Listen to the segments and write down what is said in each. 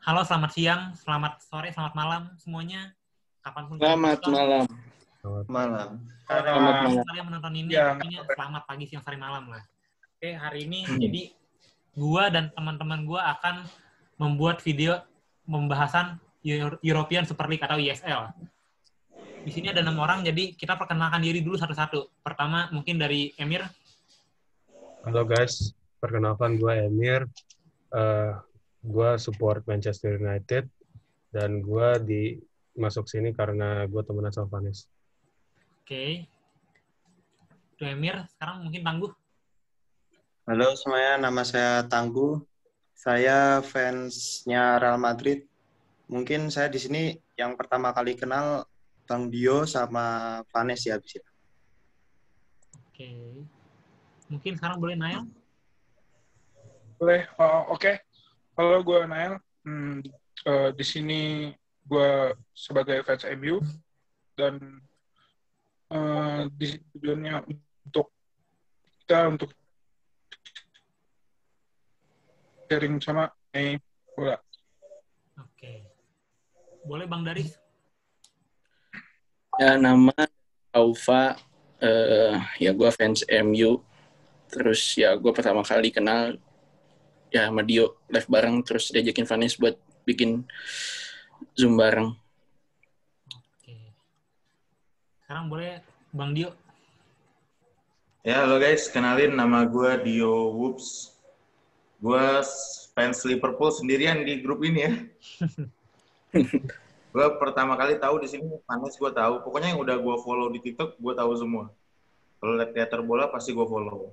Halo, selamat siang, selamat sore, selamat malam semuanya. Kapanpun kalian Selamat menonton. malam. Malam. Selamat Karena malam. kalian menonton ini, Ya, pokoknya selamat pagi, siang, sore, malam lah. Oke, hari ini jadi gua dan teman-teman gua akan membuat video pembahasan European Super League atau ESL. Di sini ada 6 orang, jadi kita perkenalkan diri dulu satu-satu. Pertama mungkin dari Emir. Halo guys, perkenalkan gue Emir. Gue support Manchester United dan gue masuk sini karena gue temenan sama Vanes. Oke. Itu Emir, sekarang mungkin Tangguh. Halo semuanya, nama saya Tangguh. Saya fansnya Real Madrid. Mungkin saya di sini yang pertama kali kenal Bang Dio sama Vanes ya habis itu. Oke. Mungkin sekarang boleh Nael. Boleh, oke. Halo, gue Nael. Di sini gue sebagai fans MU dan di sini tujuannya untuk sharing sama bola. Oke. Boleh Bang Daris. Ya, nama Aufa. Ya gue fans MU. Terus ya gue pertama kali kenal ya sama Dio live bareng, terus diajakin Vanes buat bikin Zoom bareng. Oke. Sekarang boleh Bang Dio. Ya, halo guys. Kenalin, nama gue Dio Woops. Gue fans Liverpool sendirian di grup ini ya. Gue pertama kali tahu di sini, Vanes gue tahu. Pokoknya yang udah gue follow di TikTok, gue tahu semua. Kalau lihat teater bola, pasti gue follow.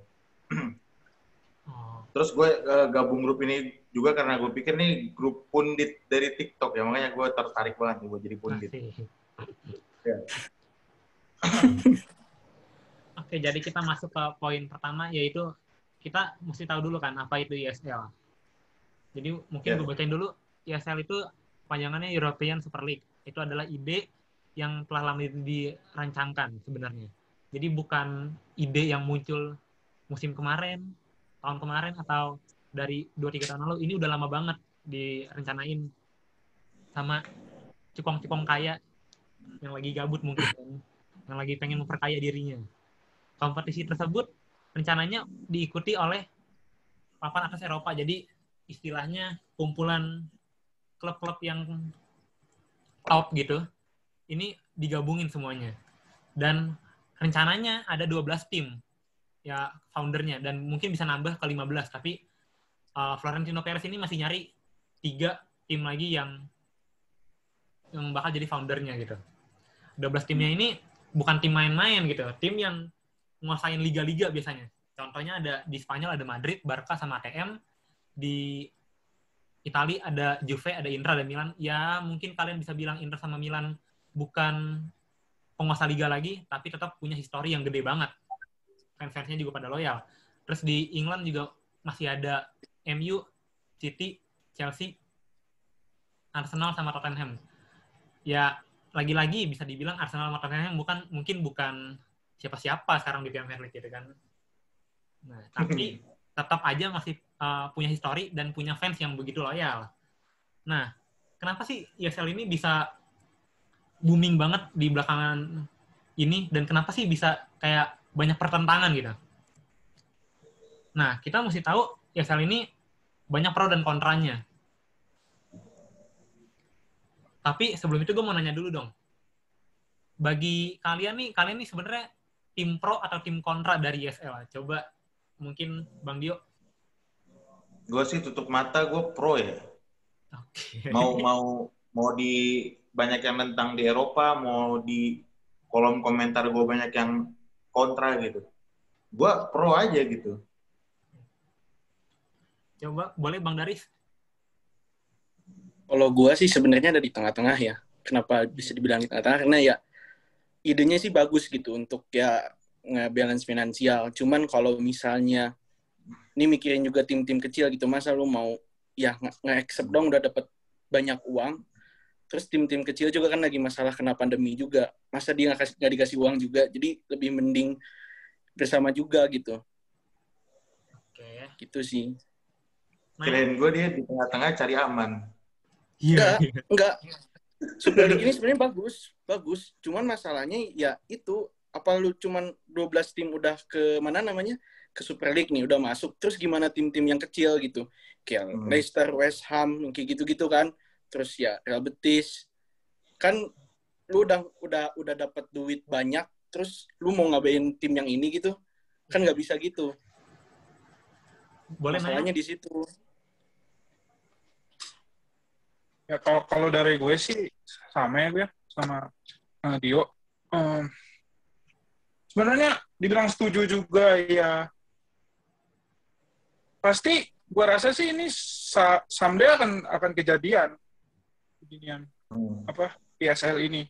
Terus gue gabung grup ini juga karena gue pikir nih grup pundit dari TikTok ya. Makanya gue tertarik banget nih buat jadi pundit. Ya. Oke, jadi kita masuk ke poin pertama, yaitu kita mesti tahu dulu kan apa itu ESL. Jadi mungkin gue bacain dulu. ESL itu panjangannya European Super League. Itu adalah ide yang telah lama dirancangkan sebenarnya. Jadi bukan ide yang muncul musim kemarin, tahun kemarin, atau dari 2-3 tahun lalu. Ini udah lama banget direncanain sama cukong-cukong kaya yang lagi gabut mungkin, yang lagi pengen memperkaya dirinya. Kompetisi tersebut rencananya diikuti oleh papan atas Eropa. Jadi istilahnya kumpulan klub-klub yang top gitu. Ini digabungin semuanya. Dan rencananya ada 12 tim ya foundernya, dan mungkin bisa nambah ke 15, tapi Florentino Perez ini masih nyari 3 tim lagi yang bakal jadi foundernya gitu. 12 timnya ini bukan tim main-main gitu, tim yang nguasain liga-liga biasanya. Contohnya ada di Spanyol ada Madrid, Barca sama ATM, di Italia ada Juve, ada Inter, ada Milan. Ya mungkin kalian bisa bilang Inter sama Milan bukan penguasa liga lagi, tapi tetap punya histori yang gede banget. Fans-fansnya juga pada loyal. Terus di England juga masih ada MU, City, Chelsea, Arsenal sama Tottenham. Ya lagi-lagi bisa dibilang Arsenal sama Tottenham mungkin bukan siapa-siapa sekarang di Premier League gitu kan. Nah, tapi tetap aja masih punya histori dan punya fans yang begitu loyal. Nah, kenapa sih ESL ini bisa booming banget di belakangan ini, dan kenapa sih bisa kayak banyak pertentangan gitu? Nah, kita mesti tahu ESL ini banyak pro dan kontranya. Tapi sebelum itu gue mau nanya dulu dong. Bagi kalian nih sebenarnya tim pro atau tim kontra dari ESL? Coba mungkin Bang Dio. Gue sih tutup mata, gue pro ya. Okay. Mau di banyak yang nentang di Eropa, mau di kolom komentar gue banyak yang kontra gitu. Gue pro aja gitu. Coba boleh Bang Daris. Kalau gue sih sebenarnya ada di tengah-tengah ya. Kenapa bisa dibilang di tengah-tengah? Karena ya idenya sih bagus gitu untuk ya nge-balance finansial. Cuman kalau misalnya ini mikirin juga tim-tim kecil gitu, masa lu mau ya nge-accept dong udah dapat banyak uang, terus tim-tim kecil juga kan lagi masalah kena pandemi juga, masa dia nggak dikasih uang juga, jadi lebih mending bersama juga gitu. Oke. Gitu sih. Kirain gue dia di tengah-tengah cari aman. Enggak. Super League ini sebenarnya bagus. Cuman masalahnya ya itu, apa lu cuman 12 tim udah ke mana namanya? Ke Super League nih, udah masuk. Terus gimana tim-tim yang kecil gitu? Kayak Leicester, West Ham, yang kayak gitu-gitu kan. Terus ya Real Betis. Kan lu udah dapat duit banyak, terus lu mau ngabain tim yang ini gitu. Kan nggak bisa gitu. Boleh Masalahnya nanya? di situ. Ya kalau dari gue sih sama ya gue sama Dio. Sebenarnya dibilang setuju juga ya. Pasti gue rasa sih ini someday akan kejadian beginian apa PSL ini.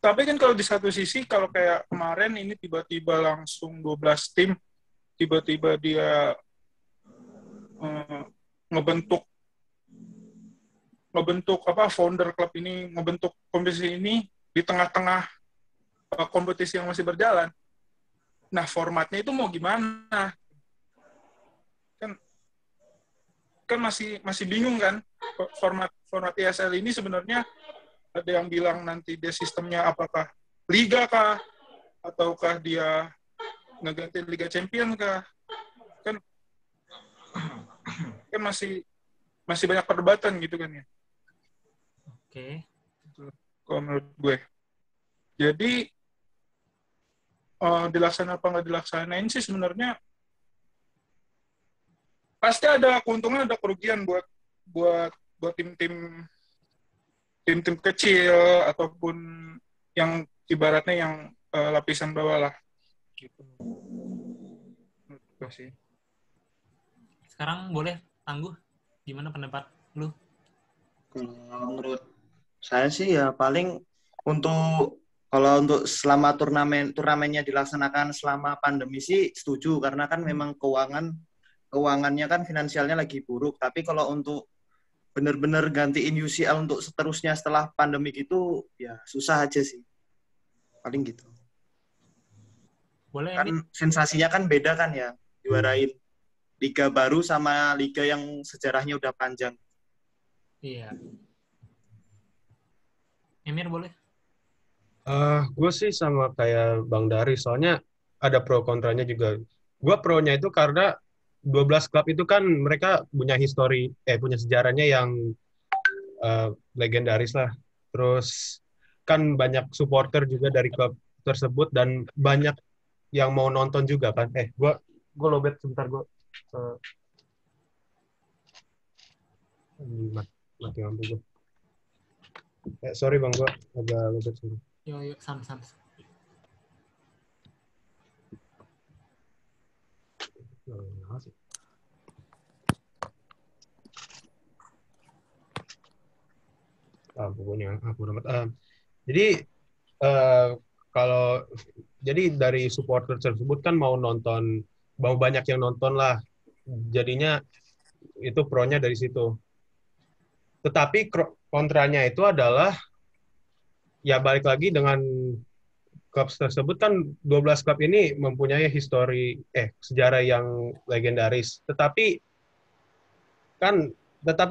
Tapi kan kalau di satu sisi kalau kayak kemarin ini tiba-tiba langsung 12 tim tiba-tiba dia ngebentuk apa founder klub ini ngebentuk kompetisi ini di tengah-tengah kompetisi yang masih berjalan. Nah, formatnya itu mau gimana? Kan masih bingung kan format ESL ini sebenarnya ada yang bilang nanti dia sistemnya apakah liga kah ataukah dia ngeganti Liga Champion kah? Kan masih banyak perdebatan gitu kan ya. Oke. Kalau menurut gue. Jadi dilaksanakan apa nggak dilaksanain sih sebenarnya pasti ada keuntungan ada kerugian buat tim-tim kecil ataupun yang ibaratnya yang lapisan bawah lah gitu. Menurut sih. Sekarang boleh Tangguh, gimana pendapat lu? Kalau menurut saya sih ya paling kalau untuk selama turnamennya dilaksanakan selama pandemi sih setuju karena kan memang keuangannya kan finansialnya lagi buruk. Tapi kalau untuk benar-benar gantiin UCL untuk seterusnya setelah pandemi gitu ya susah aja sih. Paling gitu. Boleh Kan Emir? sensasinya kan beda kan ya juarain liga baru sama liga yang sejarahnya udah panjang. Iya. Emir boleh? Gue sih sama kayak Bang Dari, soalnya ada pro kontranya juga. Gue pro-nya itu karena 12 klub itu kan mereka punya sejarahnya yang legendaris lah. Terus kan banyak supporter juga dari klub tersebut dan banyak yang mau nonton juga kan. Gue lobet sebentar gue. Mati lampu gue. Sorry Bang, gue agak lobet sini. Yuk, sam. Pokoknya aku dapat. Jadi kalau jadi dari supporter tersebut kan mau banyak yang nonton lah. Jadinya itu pro-nya dari situ. Tetapi kontranya itu adalah ya balik lagi dengan klub tersebut kan 12 klub ini mempunyai sejarah yang legendaris. Tetapi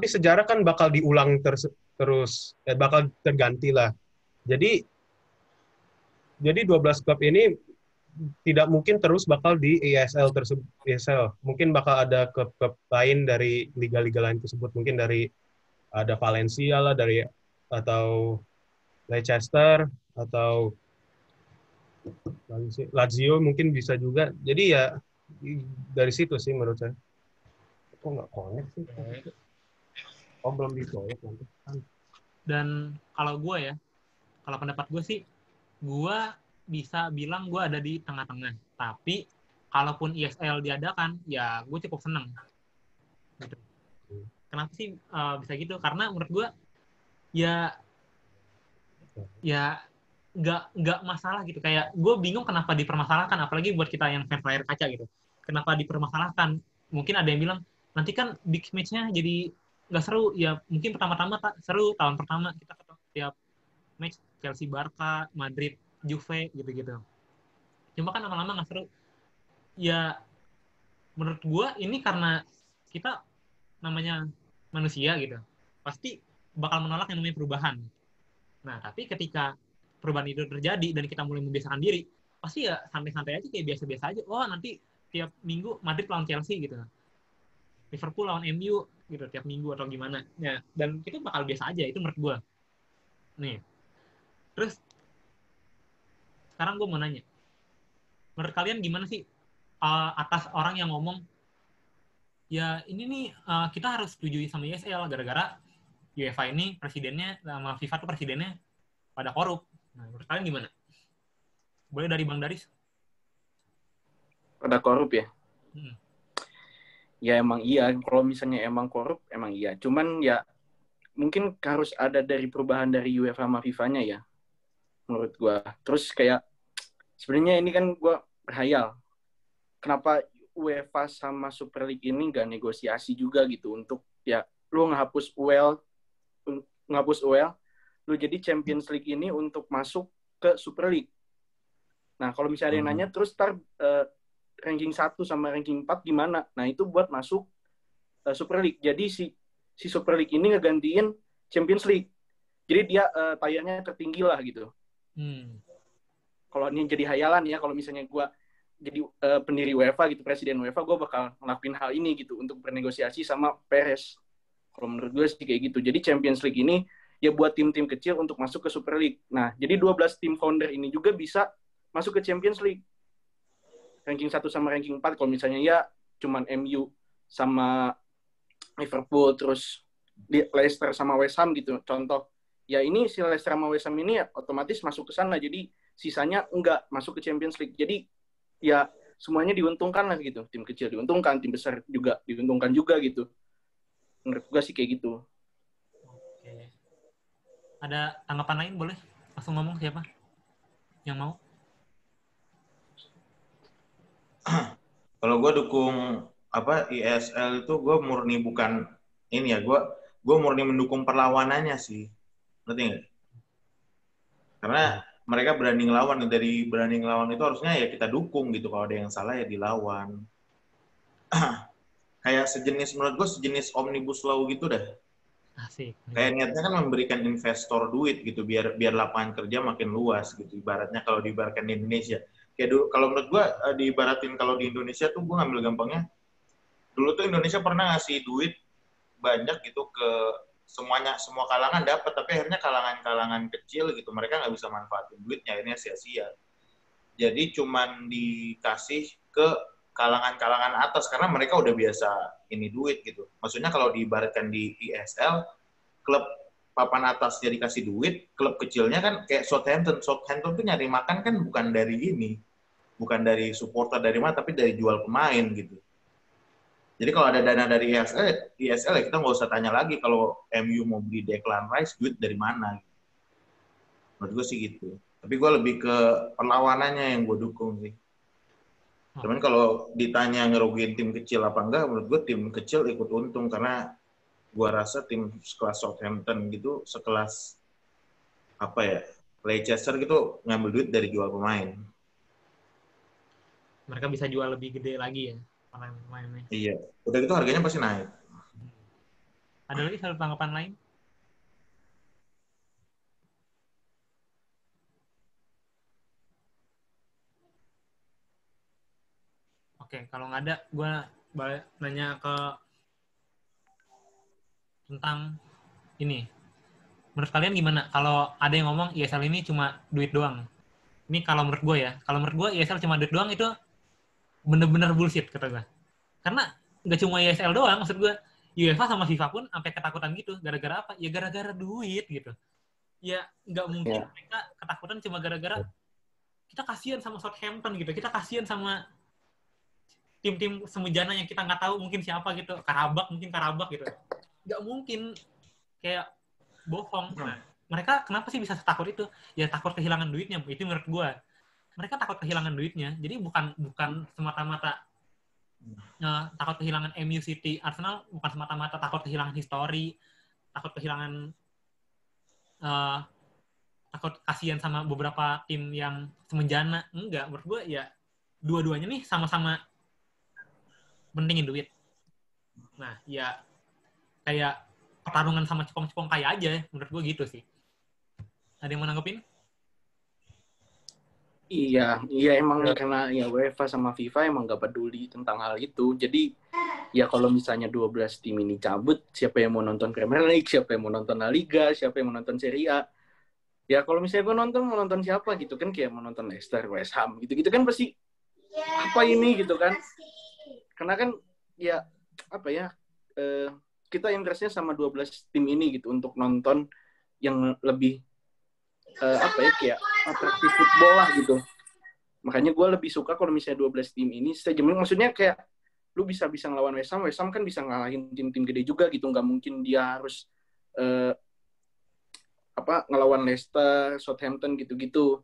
sejarah kan bakal diulang terus bakal terganti lah. Jadi 12 klub ini tidak mungkin terus bakal di ESL tersebut. Mungkin bakal ada klub-klub lain dari liga-liga lain tersebut. Mungkin ada Valencia lah atau Leicester atau Lazio mungkin bisa juga. Jadi ya dari situ sih menurut saya. Kok nggak connect sih? Oh belum diproyek nanti. Dan kalau pendapat gue sih, gue bisa bilang gue ada di tengah-tengah. Tapi kalaupun ESL diadakan, ya gue cukup seneng. Gitu. Kenapa sih bisa gitu? Karena menurut gue ya nggak masalah gitu. Kayak gue bingung kenapa dipermasalahkan, apalagi buat kita yang fans layar kaca gitu. Kenapa dipermasalahkan? Mungkin ada yang bilang nanti kan big match-nya jadi nggak seru. Ya mungkin pertama-tama seru, tahun pertama kita ketemu tiap match Chelsea, Barca, Madrid, Juve gitu-gitu. Cuma kan lama-lama nggak seru. Ya menurut gue ini karena kita namanya manusia gitu, pasti bakal menolak yang namanya perubahan. Nah, tapi ketika perubahan itu terjadi dan kita mulai membiasakan diri, pasti ya santai-santai aja, kayak biasa-biasa aja. Oh, nanti tiap minggu Madrid lawan Chelsea gitu. Liverpool lawan MU gitu tiap minggu atau gimana. Ya, dan itu bakal biasa aja, itu menurut gue. Nih. Terus sekarang gue mau nanya. Menurut kalian gimana sih atas orang yang ngomong ya ini nih kita harus setuju sama ESL gara-gara UEFA ini presidennya sama FIFA tuh presidennya pada korup. Nah, menurut kalian gimana? Boleh dari Bang Daris? Pada korup ya? Hmm. Ya emang iya, kalau misalnya emang korup, emang iya. Cuman ya mungkin harus ada dari perubahan dari UEFA sama FIFA-nya ya, menurut gue. Terus kayak, sebenarnya ini kan gue berhayal, kenapa UEFA sama Super League ini nggak negosiasi juga gitu untuk ya lu ngehapus UEL, lu jadi Champions League ini untuk masuk ke Super League. Nah kalau misalnya ada yang nanya, terus ranking 1 sama ranking 4 gimana? Nah itu buat masuk Super League. Jadi si Super League ini ngegantiin Champions League. Jadi dia tayarnya tertinggi lah gitu. Kalau ini jadi hayalan ya, kalau misalnya gue jadi pendiri UEFA gitu, presiden UEFA, gue bakal ngelakuin hal ini gitu untuk bernegosiasi sama Perez. Kalau menurut gue sih kayak gitu. Jadi Champions League ini ya buat tim-tim kecil untuk masuk ke Super League. Nah, jadi 12 tim founder ini juga bisa masuk ke Champions League. Ranking 1 sama ranking 4, kalau misalnya ya cuman MU sama Liverpool, terus Leicester sama West Ham gitu, contoh. Ya ini si Leicester sama West Ham ini ya otomatis masuk ke sana, jadi sisanya enggak masuk ke Champions League. Jadi ya semuanya diuntungkan lah gitu. Tim kecil diuntungkan, tim besar juga diuntungkan juga gitu. Menurut gue sih kayak gitu. Oke. Ada tanggapan lain boleh? Langsung ngomong siapa yang mau? Kalau gue dukung ESL itu gue murni bukan ini ya, gue murni mendukung perlawanannya sih, ngerti nggak? Karena mereka berani ngelawan, dari berani ngelawan itu harusnya ya kita dukung gitu, kalau ada yang salah ya dilawan. Kayak menurut gue sejenis omnibus law gitu dah. Asik. Kayak niatnya kan memberikan investor duit gitu, biar lapangan kerja makin luas gitu, ibaratnya kalau diibaratkan di Indonesia. Kayak dulu, kalau menurut gue diibaratin kalau di Indonesia tuh, gue ngambil gampangnya, dulu tuh Indonesia pernah ngasih duit banyak gitu ke semua kalangan dapat, tapi akhirnya kalangan kecil gitu, mereka nggak bisa manfaatin duitnya, akhirnya sia-sia. Jadi cuman dikasih ke kalangan atas karena mereka udah biasa ini duit gitu. Maksudnya kalau diibaratkan di ESL, klub papan atas jadi kasih duit, klub kecilnya kan kayak Southampton tuh nyari makan kan bukan dari supporter dari mana, tapi dari jual pemain gitu. Jadi kalau ada dana dari ESL ya kita nggak usah tanya lagi kalau MU mau beli Declan Rice, duit dari mana. Menurut gue sih gitu. Tapi gue lebih ke perlawanannya yang gue dukung sih. Cuman kalau ditanya ngerugiin tim kecil apa enggak, menurut gue tim kecil ikut untung karena gue rasa tim sekelas Southampton gitu, sekelas Leicester gitu ngambil duit dari jual pemain. Mereka bisa jual lebih gede lagi ya pemain-pemainnya. Iya, udah gitu harganya pasti naik. Ada lagi satu tanggapan lain? Oke, kalau nggak ada, gue balik nanya ke tentang ini. Menurut kalian gimana? Kalau ada yang ngomong ESL ini cuma duit doang. Ini kalau menurut gue ya. Kalau menurut gue ESL cuma duit doang itu bener-bener bullshit kata gue. Karena nggak cuma ESL doang, maksud gue UEFA sama FIFA pun sampai ketakutan gitu. Gara-gara apa? Ya gara-gara duit gitu. Ya nggak mungkin mereka ketakutan cuma gara-gara kita kasihan sama Southampton gitu. Kita kasihan sama tim-tim semujana yang kita nggak tahu mungkin siapa gitu. Karabak gitu. Nggak mungkin, kayak bohong. Nah, mereka kenapa sih bisa takut itu? Ya takut kehilangan duitnya. Itu menurut gue. Mereka takut kehilangan duitnya. Jadi bukan semata-mata takut kehilangan MU, City, Arsenal, bukan semata-mata takut kehilangan histori, takut kehilangan takut kasihan sama beberapa tim yang semenjana. Enggak, menurut gue ya dua-duanya nih sama-sama pentingin duit. Nah, ya kayak pertarungan sama cepong-cepong kaya aja, menurut gue gitu sih. Ada yang mau nanggepin? Iya emang karena ya UEFA sama FIFA emang nggak peduli tentang hal itu. Jadi ya kalau misalnya 12 tim ini cabut, siapa yang mau nonton Premier League, siapa yang mau nonton La Liga, siapa yang mau nonton Serie A. Ya kalau misalnya gue mau nonton siapa gitu kan, kayak mau nonton Leicester, West Ham gitu-gitu kan pasti apa ini gitu kan. Karena kan ya apa ya, kita interestnya sama 12 tim ini gitu untuk nonton yang lebih apa ya, kayak atraktif football lah gitu. Makanya gue lebih suka kalau misalnya 12 tim ini sejamin, maksudnya kayak lu bisa ngelawan West Ham kan bisa ngalahin tim-tim gede juga gitu, nggak mungkin dia harus ngelawan Leicester, Southampton gitu-gitu.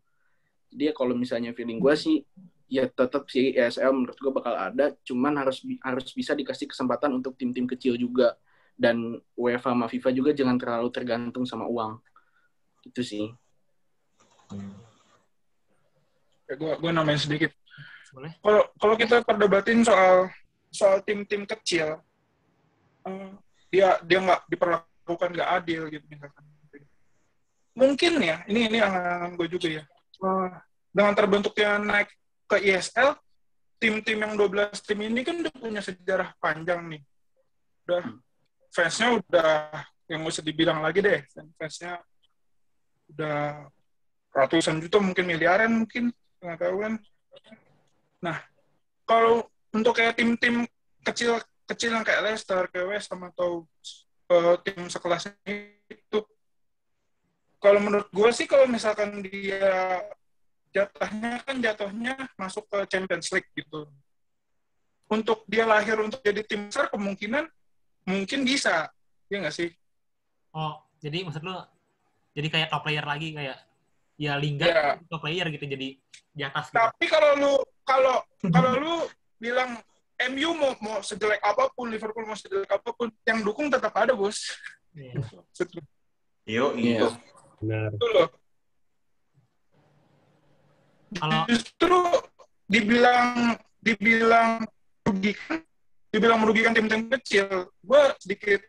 Jadi kalau misalnya feeling gue sih ya tetap sih ESL menurut gue bakal ada, cuman harus bisa dikasih kesempatan untuk tim-tim kecil juga, dan UEFA sama FIFA juga jangan terlalu tergantung sama uang. Itu sih. Gue nambahin sedikit. Boleh? Kalau kita perdebatin soal tim-tim kecil, dia nggak diperlakukan nggak adil gitu misalkan. Mungkin ya, ini yang gue juga ya. Dengan terbentuknya naik ke ESL, tim-tim yang 12 tim ini kan udah punya sejarah panjang nih. Fansnya udah, yang nggak usah dibilang lagi deh, fansnya udah ratusan juta, mungkin miliaran mungkin, nggak tahu kan. Nah, kalau untuk kayak tim-tim kecil yang kayak Leicester, kayak West Ham atau tim sekelasnya itu, kalau menurut gue sih kalau misalkan dia jatuhnya masuk ke Champions League gitu. Untuk dia lahir untuk jadi tim besar kemungkinan mungkin bisa, ya nggak sih? Oh, jadi maksud lu jadi kayak top player lagi, kayak ya Lingard top player gitu, jadi di atas gitu. Tapi kalau lu bilang MU mau sejelek apapun, Liverpool mau sejelek apapun, yang dukung tetap ada, Bos. Iya. Benar. Itu loh. Kalau Justru dibilang merugikan tim-tim kecil, gue sedikit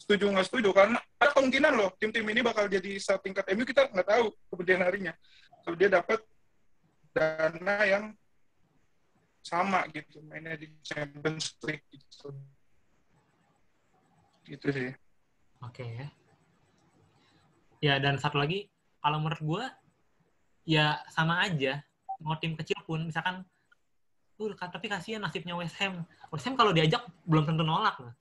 setuju nggak setuju, karena ada kemungkinan loh tim-tim ini bakal jadi setingkat MU, kita nggak tahu kemudian harinya kalau dia dapat dana yang sama gitu, mainnya di Champions League gitu sih. Oke. Ya, dan satu lagi, kalau menurut gue, ya sama aja. Mau tim kecil pun, misalkan, tapi kasihan nasibnya West Ham. West Ham kalau diajak, belum tentu nolak loh.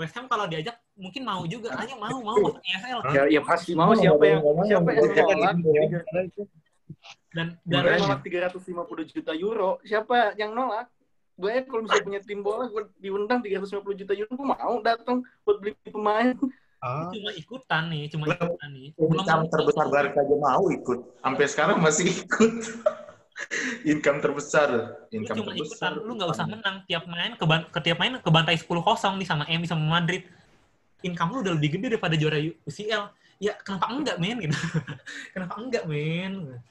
West Ham kalau diajak, mungkin mau juga. Ayo mau masuk ESL. Ya pasti mau, siapa yang nolak. Dan nolak 350 juta euro, siapa yang nolak? Gue kalau misalnya punya tim bola, gue diundang 350 juta euro, gue mau datang buat beli pemain. Cuma ikutan nih. Income terbesar Barca aja mau ikut. Sampai sekarang masih ikut. Income terbesar. Ikutan, lu nggak usah menang. Tiap main kebantai 10-0 nih sama MU sama Madrid. Income lu udah lebih gede daripada juara UCL. Ya kenapa enggak, men? Gitu. Kenapa enggak, men?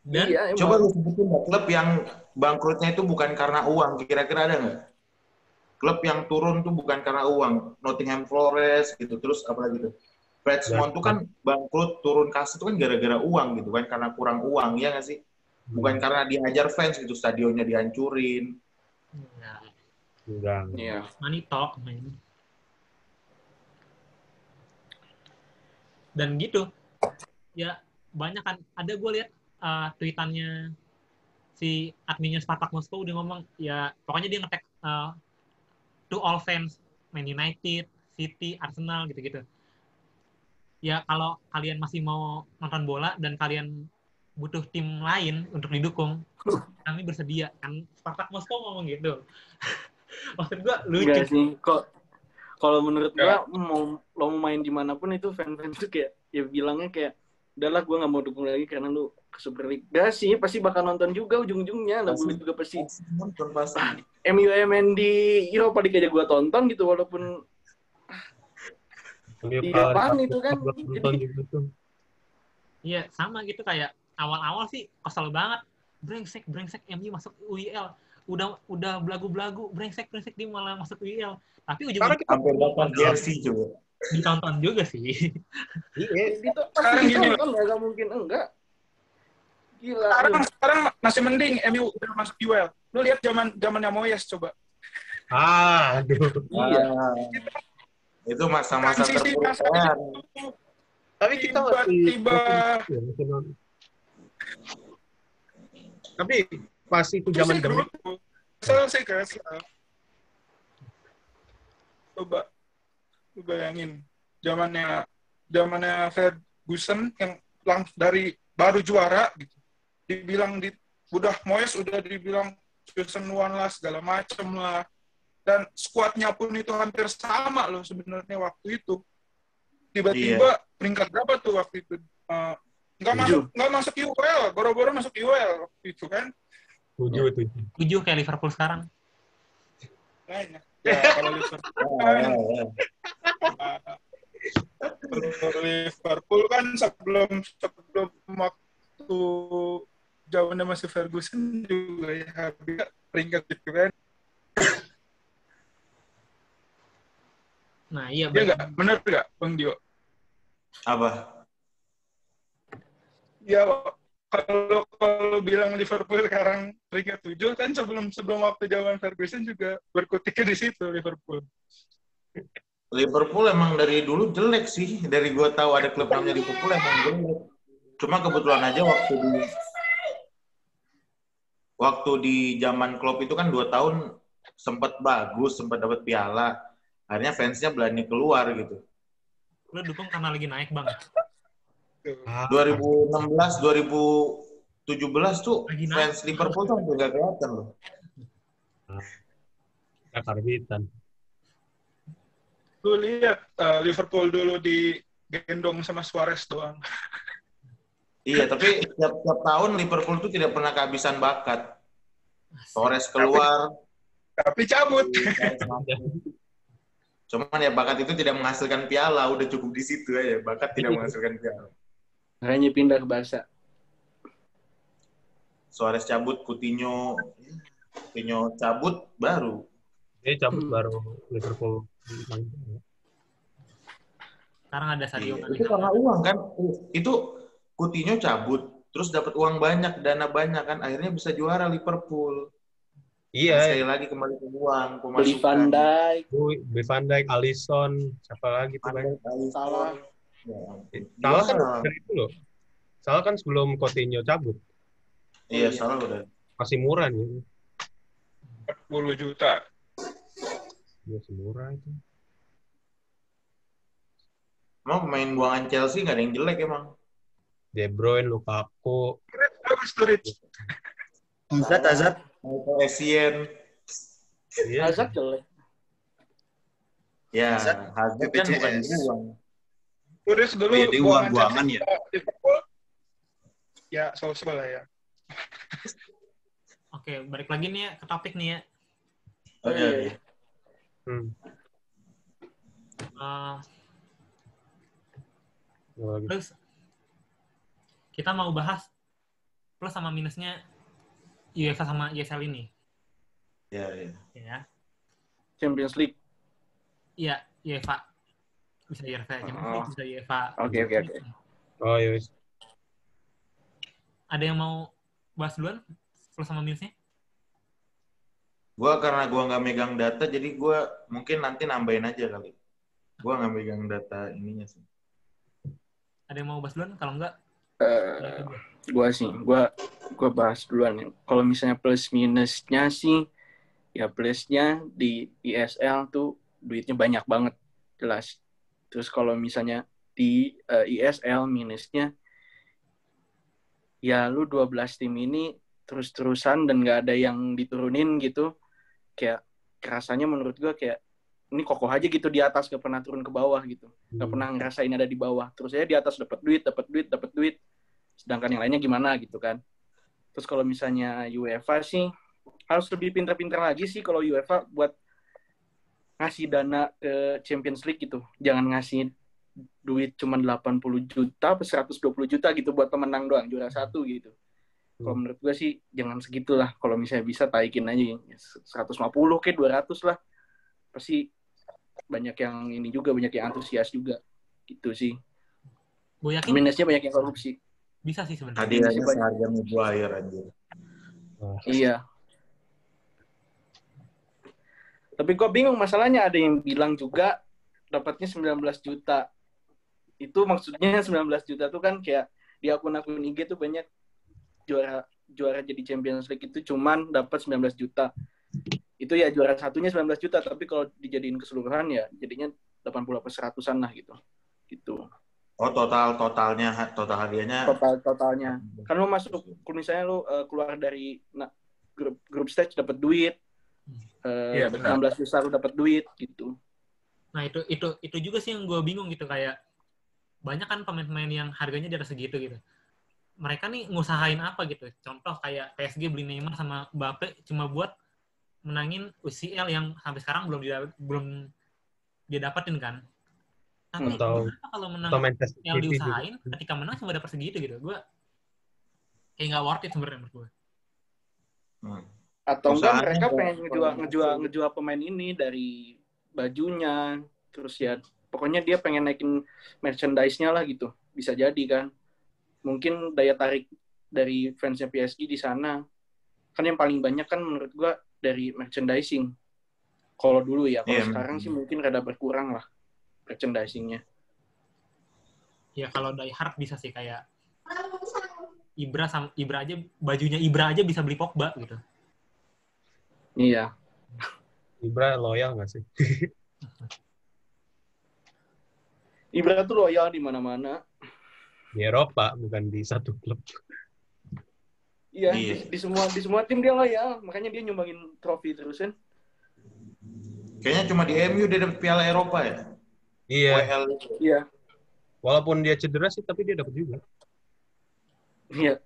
Dan coba lu sebutin klub yang bangkrutnya itu bukan karena uang, kira-kira ada nggak? Klub yang turun tuh bukan karena uang, Nottingham Forest gitu, terus apa lagi tuh? Redmond tuh kan bangkrut, turun kasta tuh kan gara-gara uang gitu kan, karena kurang uang, ya nggak sih? Bukan karena dihajar fans gitu, stadionnya dihancurin. Enggak. Iya. Money talk, man. Dan gitu, ya banyak kan, ada gue lihat tweetannya si adminnya Spartak Moskow, dia ngomong, ya pokoknya dia nge-tag to all fans Man United, City, Arsenal gitu-gitu. Ya kalau kalian masih mau nonton bola dan kalian butuh tim lain untuk didukung, kami bersedia. Kan Spartak Moskow ngomong gitu. Maksud gue lucu. Enggak sih, kok kalau menurut gue lo mau main dimanapun itu fans itu kayak ya bilangnya kayak udahlah gue nggak mau dukung lagi karena lu ke Super League. Gak sih, pasti bakal nonton juga ujung-ujungnya. Lah gue juga pasti nonton pasti. MUMN di Europa League aja gue tonton gitu, walaupun di depan itu kan. Iya, sama gitu, kayak awal-awal sih kesel banget. Brengsek MU masuk UEL. udah belagu-belagu, brengsek dia malah masuk IL. Tapi Karena ujung-ujungnya kita Sampai dapat jersey coba. ditonton juga sih. iya, Itu Sekarang pasti gini, ditonton, nggak mungkin enggak. Gila. sekarang masih mending MU udah masuk UEL. Lu lihat zamannya Moyes coba. aduh. Iya. Itu masa-masa Transisi terburuk masa kan. Tapi kita tiba-tiba tapi pas itu zaman dulu selesai guys. Coba lu bayangin zamannya Ferguson yang dari baru juara gitu. Dibilang udah Moyes udah dibilang season one lah segala macem lah, dan skuadnya pun itu hampir sama loh sebenarnya waktu itu. Tiba-tiba peringkat berapa tuh waktu itu? Nggak masuk UEL, boro-boro masuk UEL waktu itu kan? 7 kayak Liverpool sekarang. Kayaknya. Ya, kalau Liverpool kan sebelum waktu zamannya masih Ferguson juga ya habis peringkat gitu kan. Nah, iya Iya nggak? Bener nggak, Bang Dio? Apa? Ya, kalau bilang Liverpool sekarang peringkat 7 kan sebelum waktu zaman Ferguson juga berkutiknya di situ Liverpool. Liverpool emang dari dulu jelek sih. Dari gue tahu ada klub namanya Liverpool emang jelek. Cuma kebetulan aja waktu di zaman Klopp itu kan 2 tahun sempat bagus, sempat dapat piala. Akhirnya fansnya berani keluar gitu. Lu dukung karena lagi naik, Bang. 2016, 2017 tuh Lagi naik. fans Liverpool tuh hampir gak kelihatan loh. karbitan. Lu lihat Liverpool dulu digendong sama Suarez doang. Iya, tapi tiap tahun Liverpool tuh tidak pernah kehabisan bakat. Torres keluar. Tapi cabut. Cuman ya bakat itu tidak menghasilkan piala, udah cukup di situ aja. Bakat tidak menghasilkan piala. Makanya pindah ke Barca. Suarez cabut, Coutinho cabut baru. Dia cabut baru Liverpool. Sekarang ada Sadio Iya, Mane. itu karena uang kan. Itu Coutinho cabut, terus dapat uang banyak, dana banyak kan, akhirnya bisa juara Liverpool. Iya. Sekali lagi kembali ke uang, Beli Van Dijk. Beli Van Dijk, Alisson, siapa lagi tuh banyak. Salah. Salah kan dari itu loh. Salah kan sebelum Coutinho cabut. Iya, salah udah. Masih murah nih. 40 juta. Masih murah itu. Emang pemain buangan Chelsea nggak ada yang jelek emang. De Bruyne, Lukaku. Bagus tuh, Rich. Hazard. Essien. Iya. Hazard jelek. Ya, Hazard Hazard kan bukan BPJS. buang. Turis dulu Jadi buang-buangan ya. Liverpool. Ya, so-so lah ya. Oke, balik lagi nih ya ke topik nih ya. Oke. Terus kita mau bahas plus sama minusnya UEFA sama ESL ini. Iya. Ya. Champions League. Iya, UEFA. Bisa UEFA, Champions League, bisa UEFA. Oke. Oh iya. Ada yang mau bahas duluan plus sama minusnya? Karena gua nggak megang data, jadi gua mungkin nanti nambahin aja kali. Gua nggak megang data ininya sih. Ada yang mau bahas duluan? Kalau enggak, Gua bahas duluan ya. Kalau misalnya plus minusnya sih, ya plusnya di ESL tuh duitnya banyak banget, jelas. Terus kalau misalnya di ESL minusnya, ya lu 12 tim ini terus-terusan dan nggak ada yang diturunin gitu, kayak rasanya menurut gua kayak ini kokoh aja gitu di atas, gak pernah turun ke bawah gitu, gak pernah ngerasain ada di bawah, terus aja di atas dapat duit, sedangkan yang lainnya gimana gitu kan. Terus kalau misalnya UEFA sih harus lebih pintar-pintar lagi sih kalau UEFA buat ngasih dana ke Champions League gitu, jangan ngasih duit cuma 80 juta atau 120 juta gitu buat pemenang doang, juara satu gitu. Kalau menurut gue sih jangan segitulah. Kalau misalnya bisa taikin aja 150 ke 200 lah. Pasti banyak yang ini juga, banyak yang antusias juga. Gitu sih. Gue yakin Minusnya banyak yang korupsi. bisa sih sebenarnya. Hadiahnya seharga Maguire anjir. Iya. Tapi gue bingung masalahnya, ada yang bilang juga dapatnya 19 juta. Itu maksudnya 19 juta tuh kan kayak di akun-akun IG tuh banyak juara jadi Champions League itu cuman dapat 19 juta. Itu ya juara satunya 19 juta, tapi kalau dijadiin keseluruhan ya jadinya 80-100-an lah gitu. Gitu. Oh, total hadiahnya. Totalnya. Kan lu masuk, misalnya lu keluar dari grup stage dapat duit. 16 besar lu dapat duit gitu. Nah, itu juga sih yang gue bingung gitu, kayak banyak kan pemain-pemain yang harganya di atas segitu gitu. Mereka nih ngusahain apa gitu. Contoh kayak PSG beli Neymar sama Mbappe cuma buat menangin UCL yang sampai sekarang belum dia dapetin kan. Tapi Atau kalau menang Manchester yang City diusahain, juga. ketika menang cuma dapat segitu gitu. Gue kayak nggak worth it sebenarnya menurut gue. Atau enggak Usahanya mereka nggak- pengen ngejual pemain ini dari bajunya, terus ya pokoknya dia pengen naikin merchandise-nya lah gitu. Bisa jadi kan. Mungkin daya tarik dari fansnya PSG di sana kan yang paling banyak kan menurut gua dari merchandising. Kalau dulu ya, kalau sekarang sih mungkin rada berkurang lah merchandising-nya. Ya kalau die hard bisa sih, kayak Ibra aja, bajunya Ibra aja bisa beli Pogba gitu. Iya. Ibra loyal nggak sih? Ibra tuh loyal di mana-mana. Di Eropa, bukan di satu klub. Iya, Iya. di semua tim dia loyal, makanya dia nyumbangin trofi terus kan. Kayaknya cuma di MU dia dapat Piala Eropa ya. Iya. WL. Iya. Walaupun dia cedera sih, tapi dia dapat juga. Iya.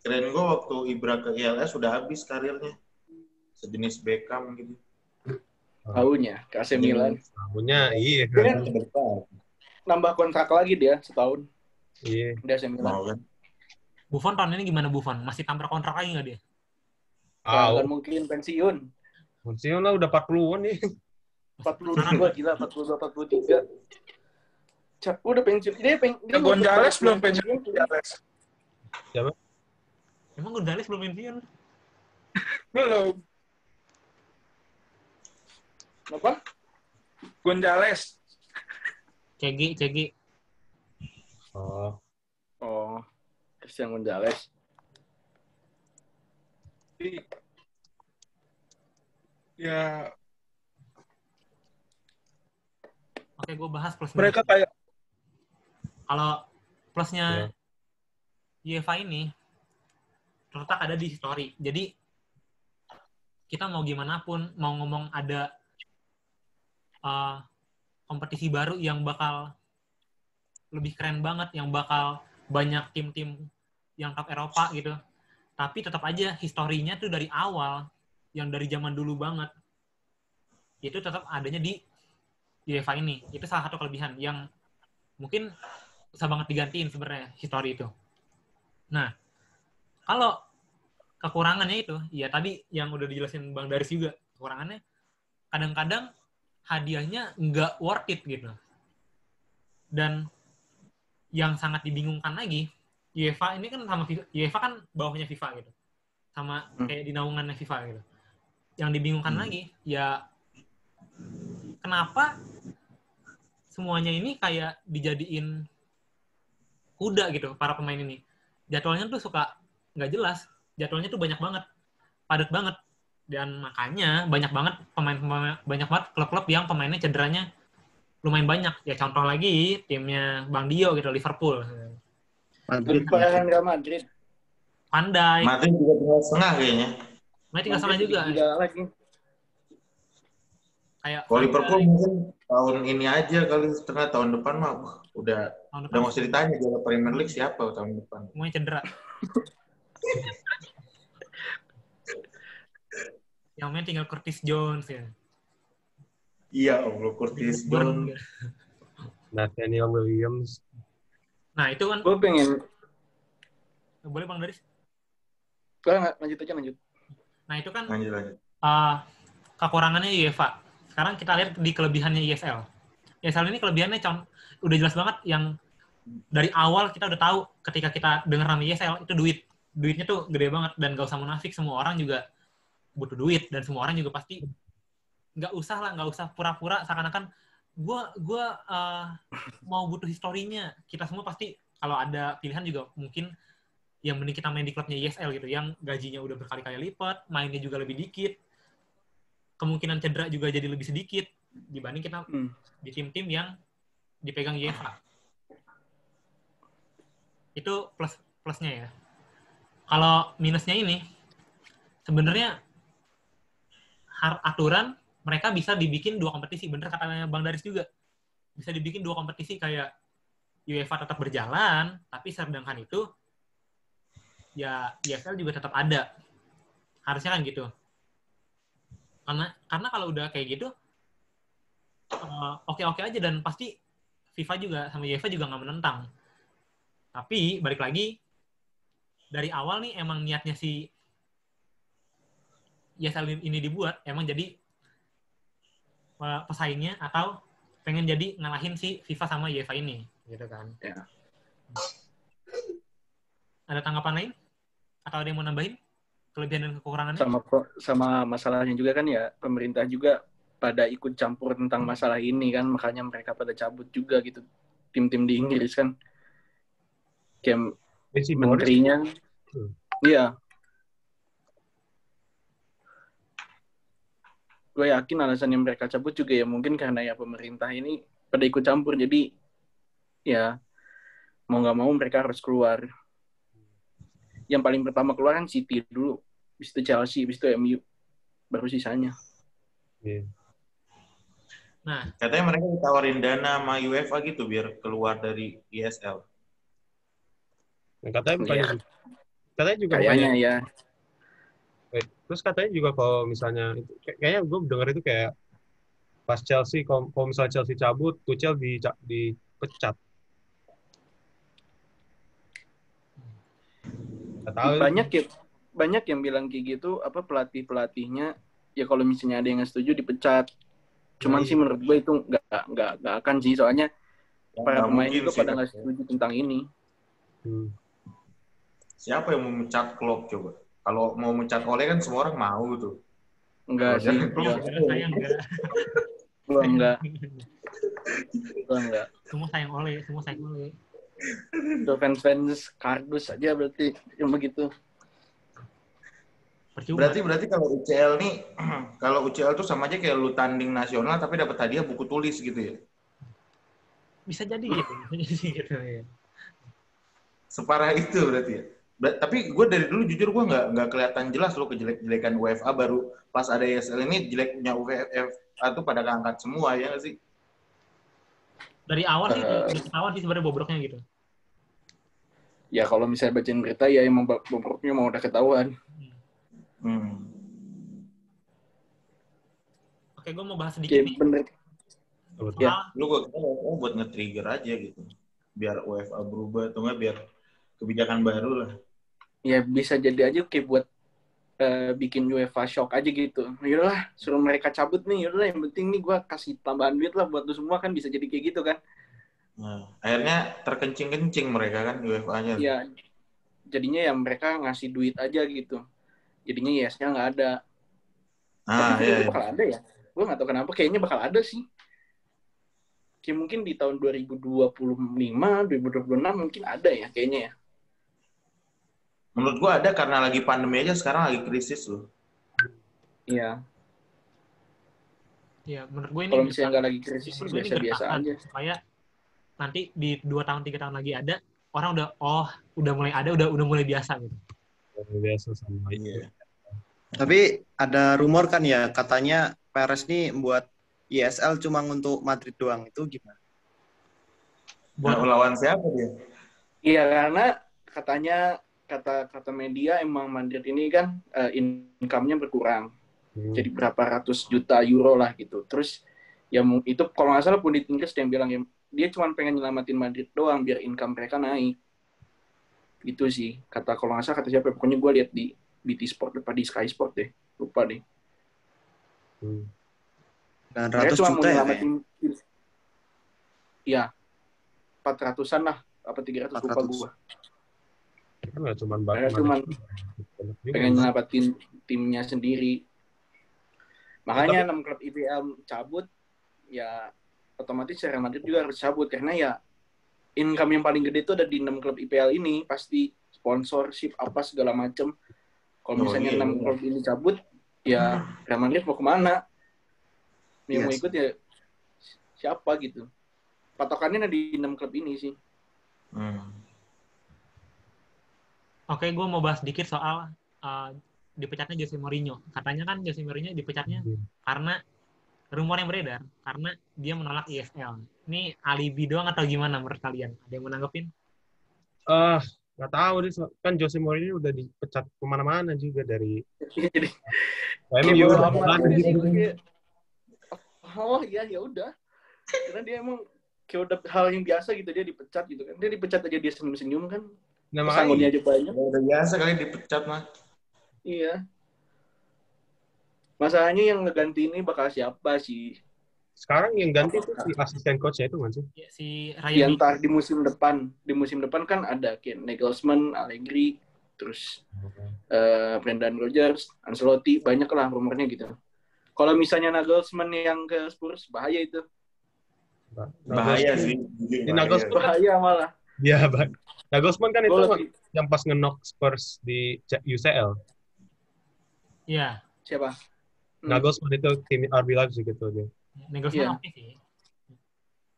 Keren gue waktu Ibra ke ILS sudah habis karirnya. Sejenis Beckham gitu. Tahunya ke AC Milan. Tahunya iya Dia kan kan. nambah kontrak lagi dia setahun Iya. di AC Milan. Mau kan? Buffon tahun ini gimana Buffon? Masih tampar kontrak lagi nggak dia? Kan mungkin pensiun. Pensiun lah udah 40-an nih. 42 gila, 42 43. Udah pensiun. Dia Gonzales belum pensiun. Gonzales. Siapa? Emang Gonzales belum pensiun? Belum. Apa? Gonzales. CG. Oh. Christian Gonzales. Ya, Oke, gue bahas plus mereka minus. kayak Kalau plusnya UEFA ini terletak ada di story. Jadi kita mau gimana pun, mau ngomong ada kompetisi baru yang bakal lebih keren banget, yang bakal banyak tim-tim yang top Eropa gitu. Tapi tetap aja historinya tuh dari awal, yang dari zaman dulu banget, itu tetap adanya di UEFA ini. Itu salah satu kelebihan yang mungkin bisa banget digantiin sebenarnya histori itu. Nah, kalau kekurangannya itu, ya tadi yang udah dijelasin Bang Daris juga, kekurangannya kadang-kadang hadiahnya nggak worth it gitu. Dan yang sangat dibingungkan lagi, UEFA ini kan sama FIFA, UEFA kan bawahnya FIFA gitu. Sama kayak di naungannya FIFA gitu. Yang dibingungkan lagi, ya kenapa semuanya ini kayak dijadiin kuda gitu, para pemain ini. Jadwalnya tuh suka nggak jelas. Jadwalnya tuh banyak banget. Padat banget. Dan makanya banyak banget banyak banget klub-klub yang pemainnya cederanya lumayan banyak. Ya contoh lagi timnya Bang Dio gitu, Liverpool. Madrid. Real Madrid. Pandai. Madrid juga tinggal setengah kayaknya. Main 3,5 juga. Gila lagi. Kayak Kalau Liverpool mungkin tahun ini aja kali, setengah tahun depan mah udah nggak usah ditanya juara Premier League siapa tahun depan. semuanya cedera. Yang main tinggal Curtis Jones ya. Iya, Allah, Curtis Jones. Nathaniel Williams. Nah, itu kan Gue pengen, boleh Bang Daris. lanjut aja. Nah, itu kan Lanjut. kekurangannya UEFA. Sekarang kita lihat di kelebihannya ESL. ESL ini kelebihannya udah jelas banget yang dari awal kita udah tahu ketika kita dengar nama ESL itu duitnya tuh gede banget dan gak usah munafik, semua orang juga butuh duit dan semua orang juga pasti nggak usah pura-pura seakan-akan gue mau butuh historinya. Kita semua pasti kalau ada pilihan juga mungkin yang mending kita main di klubnya ESL gitu, yang gajinya udah berkali-kali lipat, mainnya juga lebih dikit, kemungkinan cedera juga jadi lebih sedikit dibanding kita di tim-tim yang dipegang UEFA. Itu plusnya ya. Kalau minusnya ini, sebenarnya aturan mereka bisa dibikin 2 kompetisi. Bener katanya Bang Daris juga. Bisa dibikin 2 kompetisi kayak UEFA tetap berjalan, tapi sedangkan itu ya ESL juga tetap ada. Harusnya kan gitu. Karena kalau udah kayak gitu, oke-oke aja dan pasti FIFA juga sama UEFA juga nggak menentang. Tapi balik lagi, dari awal nih emang niatnya si ESL ini dibuat emang jadi pesaingnya atau pengen jadi ngalahin si FIFA sama UEFA ini, gitu kan? Ya. Ada tanggapan lain? Atau ada yang mau nambahin kelebihan dan kekurangannya? Sama masalahnya juga kan ya, pemerintah juga pada ikut campur tentang masalah ini kan, makanya mereka pada cabut juga gitu tim-tim di Inggris kan. Kayak menterinya, iya. Gue yakin alasan yang mereka cabut juga ya mungkin karena ya pemerintah ini pada ikut campur, jadi ya mau nggak mau mereka harus keluar. Yang paling pertama keluar kan City dulu, habis itu Chelsea, habis itu MU, baru sisanya. Yeah. Nah, katanya mereka ditawarin dana sama UEFA gitu biar keluar dari ESL. Nah, katanya bukannya Ya. katanya juga Kayaknya bukannya, ya. Terus katanya juga kalau misalnya kayaknya gue dengar itu kayak pas Chelsea kalau misalnya Chelsea cabut, Tuchel dipecat. Banyak yang bilang kayak gitu, apa pelatihnya ya kalau misalnya ada yang setuju dipecat. Cuman sih menurut gue itu nggak akan sih, soalnya para pemain juga pada nggak setuju tentang ini. Siapa yang mau mencat Klopp coba? Kalau mau mencat Ole kan semua orang mau tuh. Enggak sih. Saya enggak. Gua enggak. Semua sayang Ole. Tuh fans kardus aja berarti yang begitu. Percuma. Berarti kalau UCL nih, kalau UCL tuh sama aja kayak lu tanding nasional tapi dapat hadiah buku tulis gitu ya? Bisa jadi gitu ya. Separah itu berarti ya. Tapi gue dari dulu jujur gue nggak kelihatan jelas loh kejelek-jelekan UEFA, baru pas ada ESL ini jeleknya UEFA tuh pada keangkat semua ya nggak sih? Dari awal sih udah ketahuan sih sebenarnya bobroknya gitu. Ya kalau misalnya bacain berita ya emang bobroknya mau udah ketahuan. Oke, gue mau bahas sedikit nih. Bener. Ya, lu gue kira buat nge-trigger aja gitu. Biar UEFA berubah atau nggak biar kebijakan baru lah. Ya bisa jadi aja kayak buat bikin UEFA shock aja gitu. Yaudahlah, suruh mereka cabut nih. Yaudahlah, yang penting nih gue kasih tambahan duit lah buat lu semua, kan bisa jadi kayak gitu kan. Nah, akhirnya terkencing-kencing mereka kan UEFA-nya. Ya, jadinya ya mereka ngasih duit aja gitu. Jadinya ESL nggak ada. Tapi kayaknya bakal ada ya. Gue nggak tahu kenapa, kayaknya bakal ada sih. Kayak mungkin di tahun 2025, 2026 mungkin ada ya kayaknya ya. Menurut gue ada karena lagi pandemi aja, sekarang lagi krisis loh. Iya. Ya, menurut gue ini kalau misalnya nggak lagi krisis sih biasa-biasa aja. Supaya nanti di 2 tahun 3 tahun lagi ada, orang udah mulai ada, udah mulai biasa gitu. Biasa sama Iya. Tapi ada rumor kan ya, katanya Perez nih buat ESL cuma untuk Madrid doang, itu gimana? Buat lawan siapa dia? Iya, karena katanya kata media emang Madrid ini kan income-nya berkurang. Jadi berapa ratus juta euro lah gitu. Terus ya itu kalau nggak salah pundit Inggris yang bilang ya dia cuma pengen nyelamatin Madrid doang biar income mereka naik. Gitu sih. Kata kalau nggak salah kata siapa, pokoknya gue lihat di BT Sport apa di Sky Sport deh. Lupa deh. Mereka 900 cuma mau juta ya nyelamatin ya 400-an lah apa 300 lupa 400. gue. Kan nggak cuma Mereka cuma pengen nyelamatin timnya sendiri. Makanya 6 klub IPL cabut, ya otomatis Real Madrid juga harus cabut karena ya income yang paling gede itu ada di 6 klub IPL ini, pasti sponsorship apa segala macem. Kalau misalnya 6 klub ini cabut, ya Real Madrid mau kemana? Yang mau ikut ya siapa gitu. Patokannya ada di 6 klub ini sih. Oke, gue mau bahas sedikit soal dipecatnya Jose Mourinho. Katanya kan Jose Mourinho dipecatnya karena rumor yang beredar, karena dia menolak ESL. Ini alibi doang atau gimana menurut kalian? Ada yang mau nanggepin? Nggak tahu nih, kan Jose Mourinho udah dipecat kemana-mana juga dari Jadi MU. Oh iya ya udah. Karena dia emang kayak udah hal yang biasa gitu, dia dipecat gitu kan. Dia dipecat aja dia senyum-senyum kan. Pesangonnya aja banyak. Udah biasa kali dipecat mah. Iya. Masalahnya yang ngeganti ini bakal siapa sih? Sekarang yang ganti tuh si asisten coach-nya itu kan sih? Ya, si Ya, Ryan entar di musim depan. Di musim depan kan ada kayak Nagelsmann, Allegri, terus Brendan Rodgers, Ancelotti, banyak lah rumornya gitu. Kalau misalnya Nagelsmann yang ke Spurs, bahaya itu. Bahaya sih. Di Nagelsmann bahaya malah. Iya, Nagelsmann kan itu yang pas nge-knock Spurs di UCL. Iya. Siapa? Nagelsmann itu tim RB Leipzig gitu dia. Nagelsmann oke sih.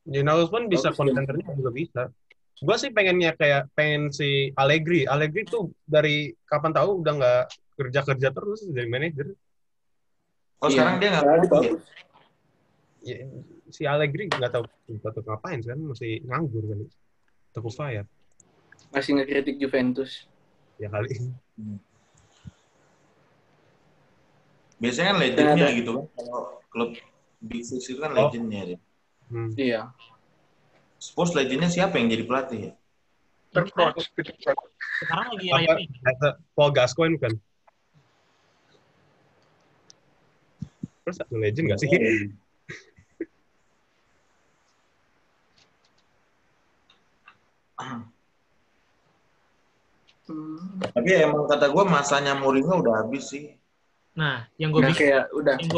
Ya, Nagelsmann bisa kontenternya juga bisa. Gue sih pengen si Allegri. Allegri tuh dari kapan tahu udah nggak kerja terus jadi manajer. Oh sekarang dia nggak bagus. Ya, si Allegri nggak tahu ngapain kan, masih nganggur kan. Toko fire. Masih ngekritik Juventus. Ya kali. Biasanya kan legendnya gitu kan. Kalau klub Big Six itu kan legendnya. Iya. Spurs legendnya siapa yang jadi pelatih ya? Sekarang lagi Ryan Paul Gascoigne kan. Terus satu legend nggak sih? Tapi emang kata gue masanya Mourinho udah habis sih. Nah, yang gue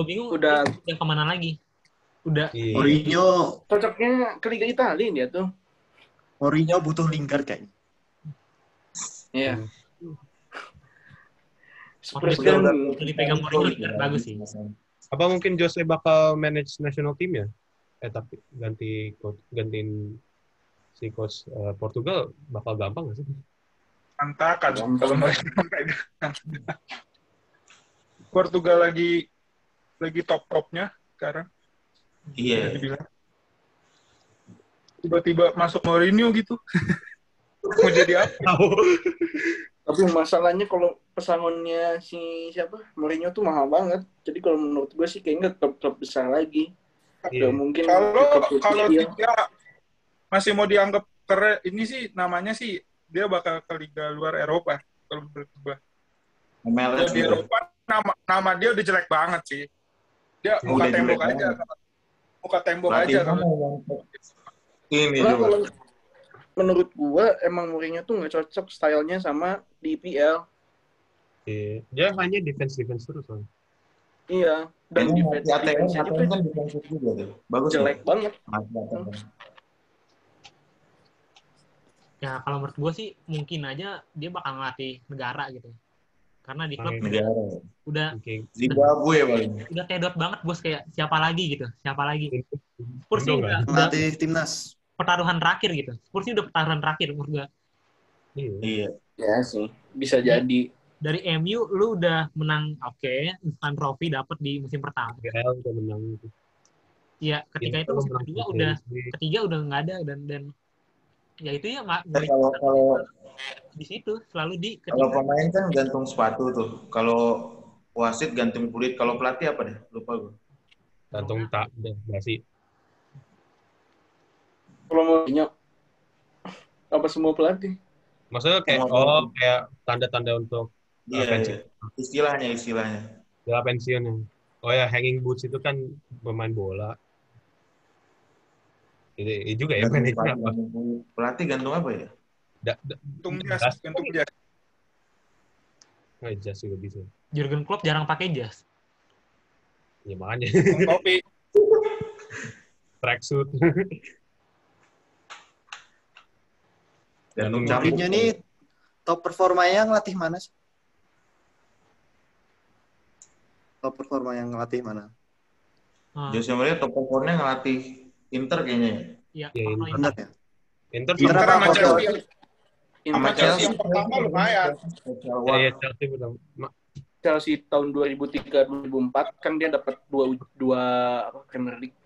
bingung udah kemana lagi? Udah. Mourinho cocoknya ke Liga Italia dia tuh. Mourinho butuh Lingard kayaknya. Iya. Spurs kan dipegang Mourinho bagus sih. Apa mungkin Jose bakal manage national team ya? Tapi gantiin si coach Portugal bakal gampang nggak sih? Antakan kalau mereka pegang. Portugal lagi top-topnya sekarang. Iya. Tiba-tiba masuk Mourinho gitu. Mau jadi apa? Tapi masalahnya kalau pesangonnya si siapa? Mourinho tuh mahal banget. Jadi kalau menurut gue sih kayaknya klub-klub besar lagi. Gak mungkin. Kalau tidak masih mau dianggap keren, ini sih namanya sih dia bakal ke liga luar Eropa kalau menurut gue. Di Eropa nama dia udah jelek banget sih. Dia muka tembok aja. Muka tembok aja kalau. Ini kalau menurut gua emang Mourinho tuh nggak cocok stylenya sama di IPL. Iya, dia hanya defense terus kan. Iya, dan defense-nya kan defense juga tuh. Bagus. Jelek banget. Ya kalau menurut gue sih mungkin aja dia bakal ngelatih negara gitu. Karena di klub udah Zimbabwe paling. Udah tedot banget bos, kayak siapa lagi gitu. Spurs sih udah ngelatih timnas. Pertaruhan terakhir gitu. Spurs sih udah pertaruhan terakhir menurut gue. Iya. Ya sih, bisa jadi. Dari MU lu udah menang instan trofi dapat di musim pertama. Udah menang gitu. Iya, ketika itu musim kedua ketiga udah nggak ada dan ya itu ya kalau di situ selalu di kalau pemain kan gantung sepatu tuh, kalau wasit gantung kulit, kalau pelatih apa deh, lupa gue. Gantung tak deh, nggak sih. Kalau Mourinho apa semua pelatih? Maksudnya kayak kayak tanda-tanda untuk Iya, pensiun. istilahnya. Ya pensiunnya. Oh ya, hanging boots itu kan pemain bola. Ini juga ya manajer apa? Pelatih gantung apa ya? Gantung jas. Nggak jas juga bisa. Jurgen Klopp jarang pakai jas. Ya makanya. Gantung topi. Tracksuit. Gantung Lalu- Mourinho ini top performanya ngelatih mana sih? Top performa yang ngelatih mana? Jose Mourinho top performnya ngelatih Inter kayaknya. Iya, Ya, Porto ini. Bener Inter. ya? Inter Inter Inter apa sama Porto? Chelsea. Sama Inter Chelsea yang pertama lumayan. ya Chelsea belum. Chelsea tahun 2003-2004 kan dia dapat dua apa, Premier League.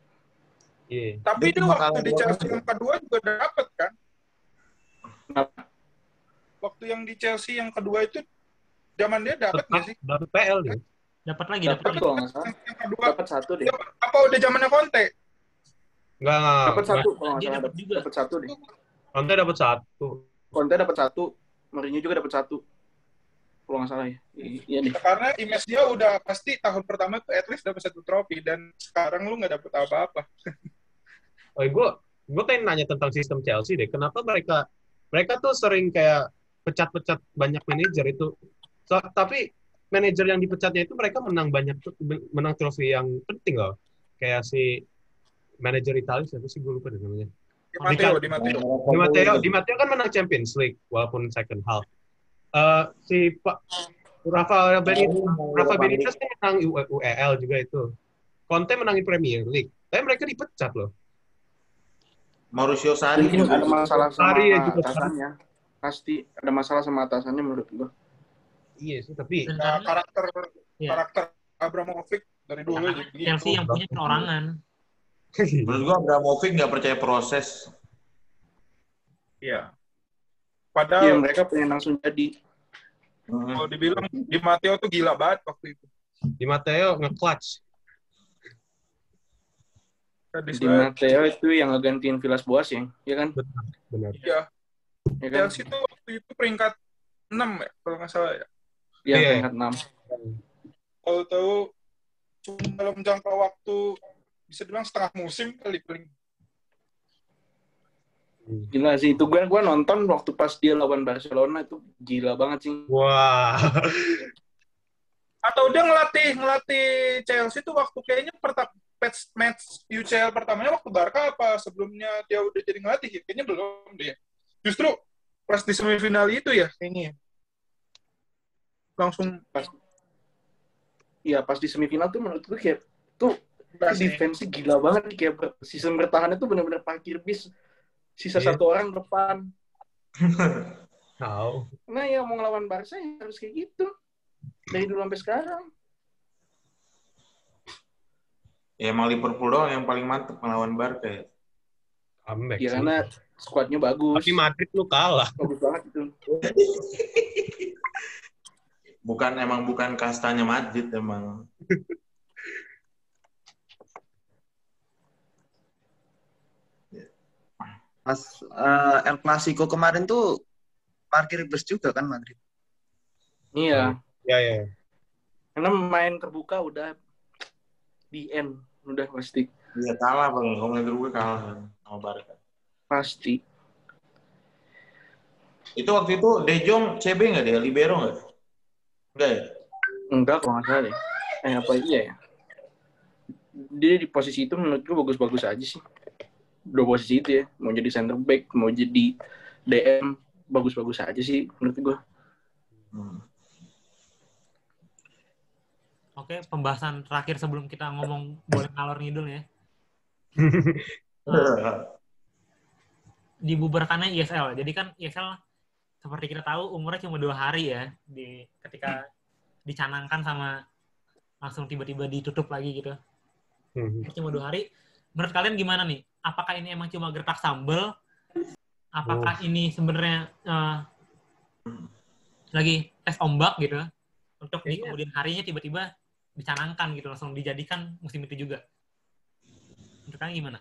Iya. Tapi Dia dia cuma waktu kalah di dua Chelsea kali. yang kedua juga dapet kan? Kenapa? Waktu yang di Chelsea yang kedua itu zaman dia dapet nggak sih? Dapat PL dia. Dapat lagi. Dapat kalau nggak salah. Yang kedua Dapat satu deh. apa udah zamannya Conte? Enggak. Dapat satu kalau nggak Dia salah. dapat juga. Dapat satu deh. Conte dapat 1. Conte dapat satu. Mourinho juga dapat satu. Kalau nggak salah ya. Iya nih. Karena image dia udah pasti tahun pertama tuh at least dapat 1 trofi dan sekarang lu nggak dapet apa-apa. Oh, gue pengen nanya tentang sistem Chelsea deh. Kenapa mereka tuh sering kayak pecat-pecat banyak manajer itu. Tapi manajer yang dipecatnya itu mereka menang trofi yang penting loh. Kayak si manajer Italia siapa sih, gue lupa deh namanya. Di Matteo kan menang Champions League walaupun second half. Si Pak Rafa Benitez kan menang UEL juga itu. Conte menangin Premier League. Tapi mereka dipecat loh. Mauricio Sarri Mungkin juga ada masalah sama Sarri ya juga. atasannya. Pasti ada masalah sama atasannya menurut gua. Iya sih, tapi Dan Nah, karena karakter Abramovich dari dulu karena gitu. Chelsea yang punya perorangan. Menurut gua Abramovich nggak percaya proses. Iya. Iya, Padahal mereka pengen langsung jadi. kalau dibilang Di Matteo tuh gila banget waktu itu. Di Matteo nge-clutch. Di Matteo itu yang ngegantiin Villas Boas ya, iya kan? Benar. Iya. Ya kan? Chelsea tuh waktu itu peringkat 6 ya, kalau nggak salah ya. Iya, Iya. peringkat 6. Tahu-tahu cuma dalam jangka waktu bisa dibilang setengah musim kali paling. Gila sih, itu gua nonton waktu pas dia lawan Barcelona itu gila banget sih. Wah. Atau dia ngelatih Chelsea tuh waktu kayaknya match UCL pertamanya waktu Barca apa sebelumnya dia udah jadi ngelatih ya? Kayaknya belum deh. Justru pas di semifinal itu ya kayaknya. Langsung Iya, pas di semifinal tuh menurut gue kayak tuh defense gila banget nih, kayak sistem bertahannya tuh benar-benar parkir bis. Sisa Iya. satu orang depan. Tahu. Nah, ya mau ngelawan Barca ya harus kayak gitu. Dari dulu sampai sekarang. Ya emang Liverpool doang yang paling mantep melawan Barca ya. Comeback Ya sih. karena skuadnya bagus. Tapi Madrid lu kalah. Bagus banget itu. Bukan kastanya Madrid emang. Pas El Clasico kemarin tuh parkir bus juga kan Madrid. Iya. Ya. Karena main terbuka udah di end. Udah pasti. Iya kalah bang, kalau menurut gue kalah sama Barca. Pasti. Itu waktu itu De Jong CB nggak dia? Libero nggak? Enggak ya? Enggak kalau nggak salah deh. Apa iya ya? Dia di posisi itu menurut gue bagus-bagus aja sih. Dua posisi itu ya. Mau jadi center back, mau jadi DM, bagus-bagus aja sih menurut gue. Oke, pembahasan terakhir sebelum kita ngomong boleh ngalor ngidul ya. Dibubarkannya ISL. Jadi kan ISL seperti kita tahu umurnya cuma 2 hari ya, ketika dicanangkan sama langsung tiba-tiba ditutup lagi gitu. Cuma 2 hari. Menurut kalian gimana nih? Apakah ini emang cuma gertak sambel? Apakah ini sebenarnya lagi tes ombak gitu? Untuk di kemudian harinya tiba-tiba dicanangkan gitu, langsung dijadikan musim itu juga. Menurut kalian gimana?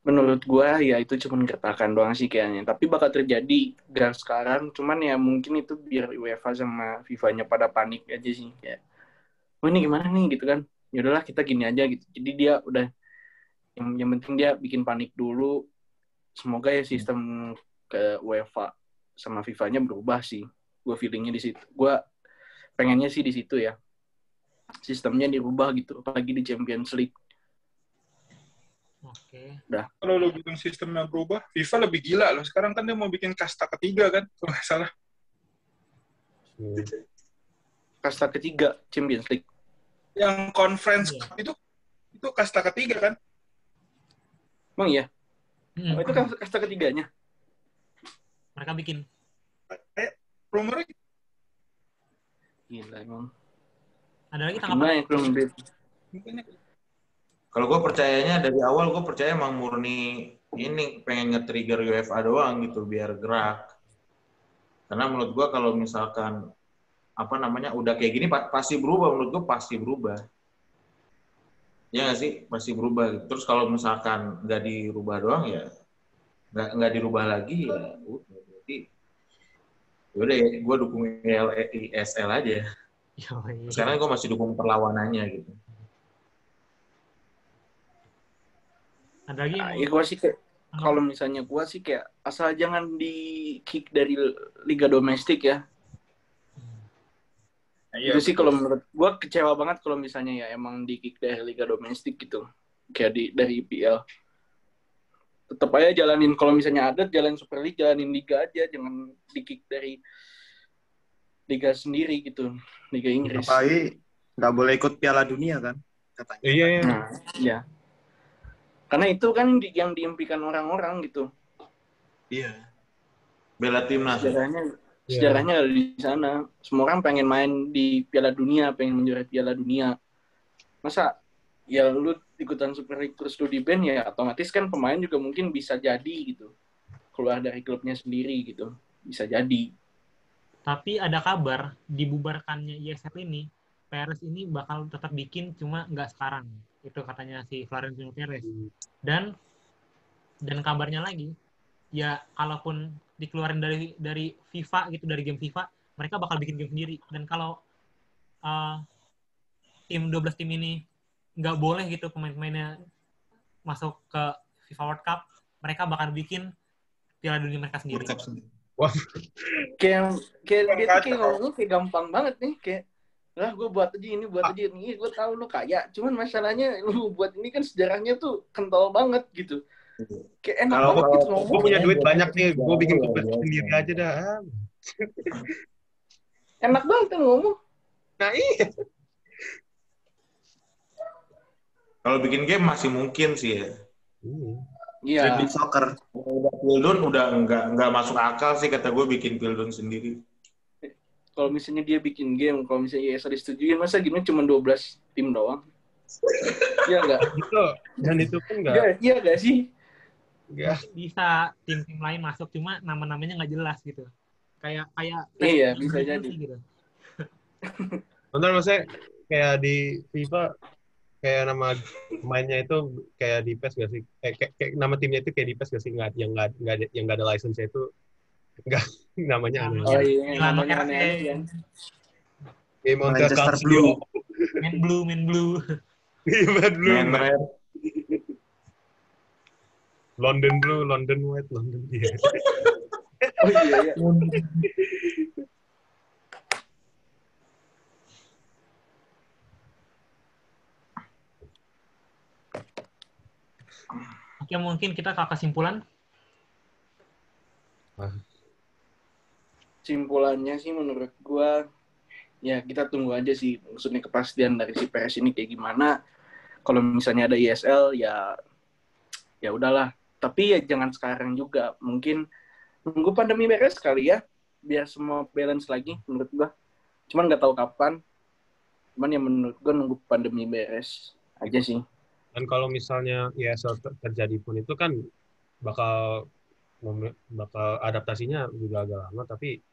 Menurut gua ya itu cuma gertakan doang sih kayaknya. Tapi bakal terjadi gak sekarang. Cuman ya mungkin itu biar UEFA sama FIFA-nya pada panik aja sih. Kayak, oh ini gimana nih gitu kan. Ya udahlah kita gini aja gitu. Jadi dia udah yang penting dia bikin panik dulu. Semoga ya sistem ke UEFA sama FIFA-nya berubah sih. Gue feelingnya di situ. Gue pengennya sih di situ ya. Sistemnya dirubah gitu. Apalagi di Champions League. Oke. Kalau lo bikin sistemnya berubah, FIFA lebih gila loh. Sekarang kan dia mau bikin kasta ketiga kan, kalau nggak salah. Kasta ketiga Champions League. Yang Conference Iya. Cup itu kasta ketiga kan? Emang iya? Hmm. Oh, itu kasta ketiganya? Mereka bikin. Rumornya Gila emang. Ada lagi Gimana tanggapan? yang belum Kalau gue percayanya dari awal gue percaya emang murni ini pengen nge-trigger UEFA doang gitu biar gerak. Karena menurut gue kalau misalkan udah kayak gini pasti berubah, menurut gue pasti berubah. Ya nggak sih, pasti berubah. Terus kalau misalkan nggak dirubah doang ya nggak dirubah lagi ya udah. Berarti yaudah ya gue dukung ISL aja. Yoi. Sekarang gue masih dukung perlawanannya gitu. Ada lagi? Ya gue sih kayak kalau misalnya gue sih kayak asal jangan di kick dari liga domestik ya. Itu sih kalau menurut gue kecewa banget kalau misalnya ya emang di kick dari liga domestik gitu. Kayak dari IPL. Tetap aja jalanin kalau misalnya ada jalanin Super League, jalanin liga aja, jangan di kick dari liga sendiri gitu. Liga Inggris. Tapi nggak boleh ikut Piala Dunia kan katanya. Iya, iya. Nah, iya. Karena itu kan yang diimpikan orang-orang gitu. Iya. Bela timnas. Sejarahnya ada di sana. Semua orang pengen main di Piala Dunia, pengen menjuarai Piala Dunia. Masa ya lu ikutan Super League terus lu di ban ya otomatis kan pemain juga mungkin bisa jadi gitu. Keluar dari klubnya sendiri gitu. Bisa jadi. Tapi ada kabar dibubarkannya ISL ini, Perez ini bakal tetap bikin cuma nggak sekarang. Itu katanya si Florentino Perez. Dan kabarnya lagi, ya kalaupun dikeluarin dari FIFA gitu, dari game FIFA, mereka bakal bikin game sendiri. Dan kalau tim 12 tim ini nggak boleh gitu pemain-pemainnya masuk ke FIFA World Cup, mereka bakal bikin Piala Dunia mereka sendiri. Wah, Kayak dia tuh kayak ngomongnya kayak gampang banget nih, kayak lah gue buat aja ini, gue tahu lu kaya, cuman masalahnya lu buat ini kan sejarahnya tuh kental banget gitu. Kayak enak banget gitu ngomong. gue punya duit banyak nih, gue bikin kompetisi sendiri aja dah. Enak banget kan ngomong. Nah iya. Kalau bikin game masih mungkin sih ya. Iya. Di soccer. Udah Pildun udah nggak masuk akal sih kata gue bikin Pildun sendiri. Kalau misalnya dia bikin game, kalau misalnya ESL disetujuin, masa game cuma 12 tim doang? Iya nggak? Gitu. Dan itu pun nggak. Iya nggak sih? Nggak. Bisa tim-tim lain masuk, cuma nama-namanya nggak jelas gitu. Kayak Iya, bisa jadi. Gitu. Bener maksudnya kayak di FIFA kayak nama pemainnya itu kayak di PES gak sih? Kayak nama timnya itu kayak di PES gak sih? Yang nggak ada license itu nggak namanya aneh. Oh iya, Milano namanya RC. aneh kan. Game on Manchester Blue. main blue. Man Blue. Main red. London Blue, London White, London dia. Oh iya. Oke, mungkin kita ke kesimpulan. Simpulannya sih menurut gua ya kita tunggu aja sih maksudnya kepastian dari si Perez ini kayak gimana. Kalau misalnya ada ISL ya udahlah. Tapi ya jangan sekarang juga. Mungkin nunggu pandemi beres kali ya biar semua balance lagi menurut gua. Cuman nggak tahu kapan. Cuman ya menurut gua nunggu pandemi beres aja sih. Dan kalau misalnya ISL terjadi pun itu kan bakal adaptasinya juga agak lama, tapi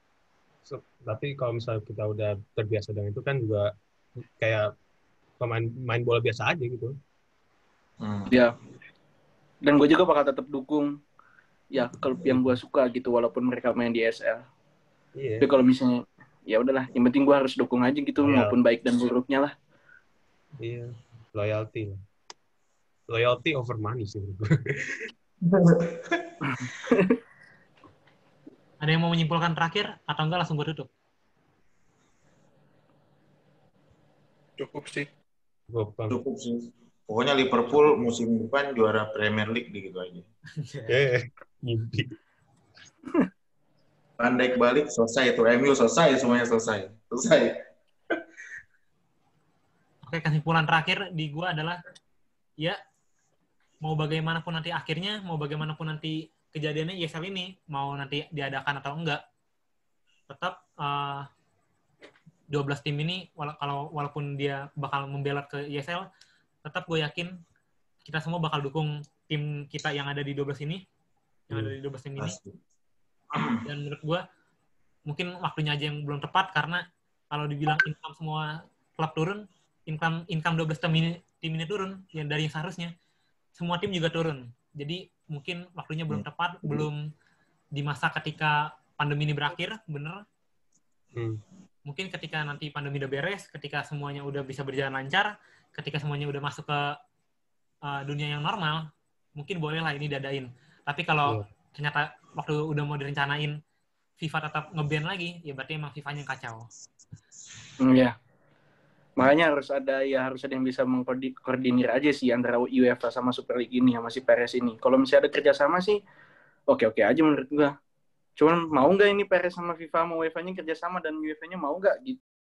kalau misalnya kita udah terbiasa dengan itu kan juga kayak main bola biasa aja gitu. Ya. Dan gue juga bakal tetap dukung ya klub yang gue suka gitu walaupun mereka main di ESL. Iya. Tapi kalau misalnya ya udahlah, yang penting gue harus dukung aja gitu maupun baik dan buruknya lah. Iya, loyalty. Loyalty over money sih menurut gue. Ada yang mau menyimpulkan terakhir atau enggak langsung gue tutup? Cukup sih. Cukup sih. Pokoknya Liverpool musim depan juara Premier League gitu aja. Mimpi. Van Dijk balik, selesai itu. MU selesai, semuanya selesai. Oke, kesimpulan terakhir di gue adalah ya mau bagaimanapun nanti akhirnya, mau bagaimanapun nanti kejadiannya ESL ini, mau nanti diadakan atau enggak, tetap 12 tim ini walaupun dia bakal membelot ke ESL, tetap gue yakin kita semua bakal dukung tim kita yang ada di 12 ini, yang ada di 12 tim ini. Dan menurut gue mungkin waktunya aja yang belum tepat, karena kalau dibilang income semua klub turun, income 12 tim ini turun yang dari yang seharusnya, semua tim juga turun. Jadi mungkin waktunya belum tepat, belum di masa ketika pandemi ini berakhir, bener. Mungkin ketika nanti pandemi udah beres, ketika semuanya udah bisa berjalan lancar, ketika semuanya udah masuk ke dunia yang normal, mungkin bolehlah ini dadain. Tapi kalau ternyata waktu udah mau direncanain FIFA tetap nge-ban lagi, ya berarti emang FIFA-nya kacau. Iya. Makanya harus ada yang bisa mengkoordinir aja sih antara UEFA sama Super League ini sama si Perez ini. Kalau misalnya ada kerjasama sih, oke-oke aja menurut gua. Cuman mau nggak ini Perez sama FIFA sama UEFA-nya kerjasama dan UEFA-nya mau nggak gitu.